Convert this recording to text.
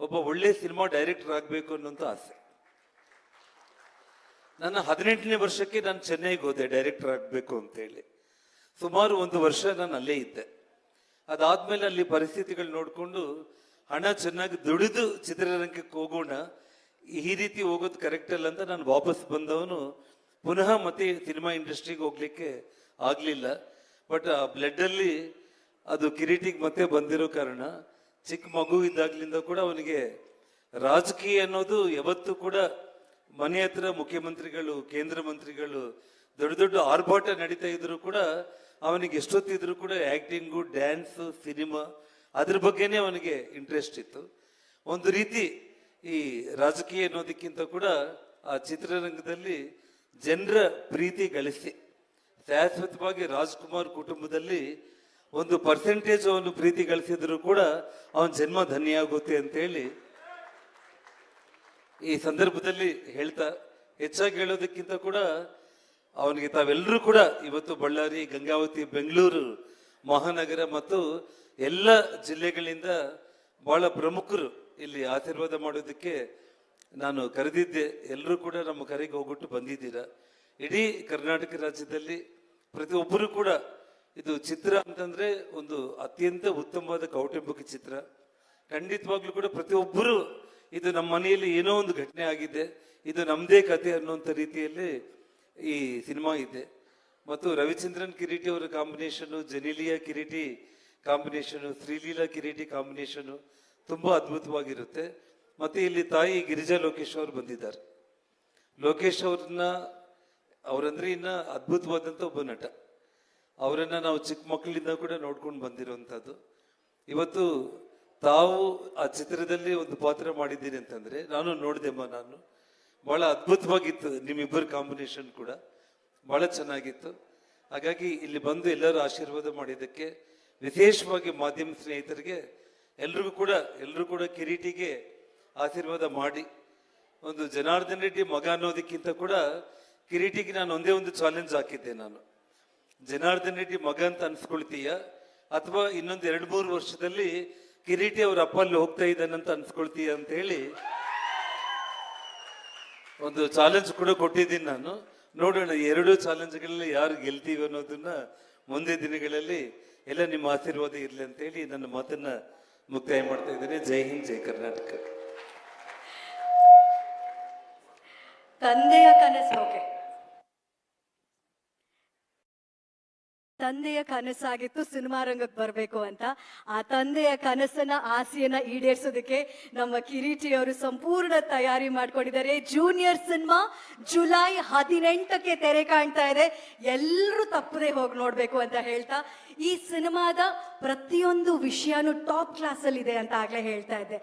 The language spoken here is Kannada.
ಒಬ್ಬ ಒಳ್ಳೆ ಸಿನಿಮಾ ಡೈರೆಕ್ಟರ್ ಆಗಬೇಕು ಅನ್ನೋಂಥ ಆಸೆ. ನನ್ನ 18ನೇ ವರ್ಷಕ್ಕೆ ನಾನು ಚೆನ್ನೈಗೆ ಹೋದೆ ಡೈರೆಕ್ಟರ್ ಆಗಬೇಕು ಅಂತೇಳಿ. ಸುಮಾರು 1 ವರ್ಷ ನಾನು ಅಲ್ಲೇ ಇದ್ದೆ. ಅದಾದ್ಮೇಲೆ ಅಲ್ಲಿ ಪರಿಸ್ಥಿತಿಗಳು ನೋಡಿಕೊಂಡು ಹಣ ಚೆನ್ನಾಗಿ ದುಡಿದು ಚಿತ್ರರಂಗಕ್ಕೆ ಹೋಗೋಣ, ಈ ರೀತಿ ಹೋಗೋದು ಕರೆಕ್ಟ್ ಅಲ್ಲ ಅಂತ ನಾನು ವಾಪಸ್ ಬಂದವನು. ಪುನಃ ಮತ್ತೆ ಸಿನಿಮಾ ಇಂಡಸ್ಟ್ರಿಗೆ ಹೋಗ್ಲಿಕ್ಕೆ ಆಗಲಿಲ್ಲ. ಬಟ್ ಆ ಬ್ಲಡ್ಡಲ್ಲಿ ಅದು ಕಿರೀಟಿಗೆ ಮತ್ತೆ ಬಂದಿರೋ ಕಾರಣ ಚಿಕ್ಕ ಮಗು ಇದ್ದಾಗ್ಲಿಂದ ಕೂಡ ಅವನಿಗೆ ರಾಜಕೀಯ ಅನ್ನೋದು ಯಾವತ್ತೂ ಕೂಡ ಮನೆ ಹತ್ರ ಮುಖ್ಯಮಂತ್ರಿಗಳು, ಕೇಂದ್ರ ಮಂತ್ರಿಗಳು, ದೊಡ್ಡ ದೊಡ್ಡ ಆರ್ಭಾಟ ನಡೀತಾ ಇದ್ರು ಕೂಡ ಅವನಿಗೆ ಎಷ್ಟೊತ್ತಿದ್ರು ಕೂಡ ಆಕ್ಟಿಂಗು, ಡ್ಯಾನ್ಸು, ಸಿನಿಮಾ ಅದ್ರ ಬಗ್ಗೆನೇ ಅವನಿಗೆ ಇಂಟ್ರೆಸ್ಟ್ ಇತ್ತು. ಒಂದು ರೀತಿ ಈ ರಾಜಕೀಯ ಅನ್ನೋದಕ್ಕಿಂತ ಕೂಡ ಆ ಚಿತ್ರರಂಗದಲ್ಲಿ ಜನರ ಪ್ರೀತಿ ಗಳಿಸಿ ಶಾಶ್ವತವಾಗಿ ರಾಜ್ಕುಮಾರ್ ಕುಟುಂಬದಲ್ಲಿ ಒಂದು ಪರ್ಸೆಂಟೇಜ್ ಅವನು ಪ್ರೀತಿ ಗಳಿಸಿದ್ರು ಕೂಡ ಅವನ ಜನ್ಮ ಧನ್ಯ ಆಗುತ್ತೆ ಅಂತೇಳಿ ಈ ಸಂದರ್ಭದಲ್ಲಿ ಹೇಳ್ತಾ, ಹೆಚ್ಚಾಗಿ ಹೇಳೋದಕ್ಕಿಂತ ಕೂಡ ಅವನಿಗೆ ತಾವೆಲ್ಲರೂ ಕೂಡ ಇವತ್ತು ಬಳ್ಳಾರಿ, ಗಂಗಾವತಿ, ಬೆಂಗಳೂರು ಮಹಾನಗರ ಮತ್ತು ಎಲ್ಲ ಜಿಲ್ಲೆಗಳಿಂದ ಬಹಳ ಪ್ರಮುಖರು ಇಲ್ಲಿ ಆಶೀರ್ವಾದ ಮಾಡೋದಕ್ಕೆ ನಾನು ಕರೆದಿದ್ದೆ. ಎಲ್ಲರೂ ಕೂಡ ನಮ್ಮ ಕರೆಗೆ ಹೋಗ್ಬಿಟ್ಟು ಬಂದಿದ್ದೀರಾ. ಇಡೀ ಕರ್ನಾಟಕ ರಾಜ್ಯದಲ್ಲಿ ಪ್ರತಿಯೊಬ್ಬರು ಕೂಡ ಇದು ಚಿತ್ರ ಅಂತಂದ್ರೆ ಒಂದು ಅತ್ಯಂತ ಉತ್ತಮವಾದ ಕೌಟುಂಬಿಕ ಚಿತ್ರ. ಖಂಡಿತವಾಗ್ಲೂ ಕೂಡ ಪ್ರತಿಯೊಬ್ಬರು ಇದು ನಮ್ಮ ಮನೆಯಲ್ಲಿ ಏನೋ ಒಂದು ಘಟನೆ ಆಗಿದೆ, ಇದು ನಮ್ಮದೇ ಕತೆ ಅನ್ನುವಂಥ ರೀತಿಯಲ್ಲಿ ಈ ಸಿನಿಮಾ ಇದೆ. ಮತ್ತು ರವಿಚಂದ್ರನ್ ಕಿರೀಟಿ ಅವರ combination, Genelia Kireeti combination, Sreeleela Kireeti combination ತುಂಬ ಅದ್ಭುತವಾಗಿರುತ್ತೆ. ಮತ್ತು ಇಲ್ಲಿ ತಾಯಿ ಗಿರಿಜಾ ಲೋಕೇಶ್ ಅವರು ಬಂದಿದ್ದಾರೆ. ಲೋಕೇಶ್ ಅವರಂದ್ರೆ ಇನ್ನ ಅದ್ಭುತವಾದಂಥ ಒಬ್ಬ ನಟ. ಅವರನ್ನ ನಾವು ಚಿಕ್ಕ ಮಕ್ಕಳಿಂದ ಕೂಡ ನೋಡ್ಕೊಂಡು ಬಂದಿರುವಂಥದ್ದು. ಇವತ್ತು ತಾವು ಆ ಚಿತ್ರದಲ್ಲಿ ಒಂದು ಪಾತ್ರ ಮಾಡಿದ್ದೀರಿ ಅಂತಂದ್ರೆ ನಾನು ನೋಡಿದೆಮ್ಮ, ನಾನು ಬಹಳ ಅದ್ಭುತವಾಗಿತ್ತು. ನಿಮ್ಮಿಬ್ಬರ ಕಾಂಬಿನೇಷನ್ ಕೂಡ ಬಹಳ ಚೆನ್ನಾಗಿತ್ತು. ಹಾಗಾಗಿ ಇಲ್ಲಿ ಬಂದು ಎಲ್ಲರೂ ಆಶೀರ್ವಾದ ಮಾಡಿದ್ದಕ್ಕೆ, ವಿಶೇಷವಾಗಿ ಮಾಧ್ಯಮ ಸ್ನೇಹಿತರಿಗೆ ಎಲ್ಲರೂ ಕೂಡ ಕಿರೀಟಿಗೆ ಆಶೀರ್ವಾದ ಮಾಡಿ. ಒಂದು ಜನಾರ್ದನ್ ರೆಡ್ಡಿ ಮಗ ಅನ್ನೋದಕ್ಕಿಂತ ಕೂಡ ಕಿರೀಟಿಗೆ ನಾನು ಒಂದೇ ಒಂದು ಚಾಲೆಂಜ್ ಹಾಕಿದ್ದೆ. ನಾನು ಜನಾರ್ದನ್ ರೆಡ್ಡಿ ಮಗ ಅಂತ ಅನ್ಸ್ಕೊಳ್ತೀಯ ಅಥವಾ ಇನ್ನೊಂದು 2-3 ವರ್ಷದಲ್ಲಿ ಕಿರೀಟಿ ಅವ್ರ ಅಪ್ಪ ಅಲ್ಲಿ ಹೋಗ್ತಾ ಇದ್ದಾನಂತ ಅನ್ಸ್ಕೊಳ್ತೀಯ ಅಂತ ಹೇಳಿ ಒಂದು ಚಾಲೆಂಜ್ ಕೂಡ ಕೊಟ್ಟಿದ್ದೀನಿ ನಾನು. ನೋಡೋಣ 2 ಚಾಲೆಂಜ್ಗಳಲ್ಲಿ ಯಾರು ಗೆಲ್ತೀವಿ ಅನ್ನೋದನ್ನ ಮುಂದೆ ದಿನಗಳಲ್ಲಿ ಎಲ್ಲ ನಿಮ್ಮ ಆಶೀರ್ವಾದ ಇರಲಿ ಅಂತ ಹೇಳಿ ನನ್ನ ಮಾತನ್ನ ಮುಕ್ತಾಯ ಮಾಡ್ತಾ ಇದ್ದೇನೆ. ಜೈ ಹಿಂದ್, ಜೈ ಕರ್ನಾಟಕ. ತಂದೆಯ ಕನಸು, ತಂದೆಯ ಕನಸಾಗಿತ್ತು ಸಿನಿಮಾ ರಂಗಕ್ಕೆ ಬರಬೇಕು ಅಂತ. ಆ ತಂದೆಯ ಕನಸನ್ನ, ಆಸೆಯನ್ನ ಈಡೇರಿಸೋದಕ್ಕೆ ನಮ್ಮ ಕಿರೀಟಿಯವರು ಸಂಪೂರ್ಣ ತಯಾರಿ ಮಾಡ್ಕೊಂಡಿದ್ದಾರೆ. ಜೂನಿಯರ್ ಸಿನಿಮಾ ಜುಲೈ 18ಕ್ಕೆ ತೆರೆ ಕಾಣ್ತಾ ಇದೆ. ಎಲ್ಲರೂ ತಪ್ಪದೆ ಹೋಗಿ ನೋಡ್ಬೇಕು ಅಂತ ಹೇಳ್ತಾ, ಈ ಸಿನಿಮಾದ ಪ್ರತಿಯೊಂದು ವಿಷಯನೂ ಟಾಪ್ ಕ್ಲಾಸ್ ಅಲ್ಲಿ ಇದೆ ಅಂತ ಆಗ್ಲೇ ಹೇಳ್ತಾ ಇದ್ದೆ.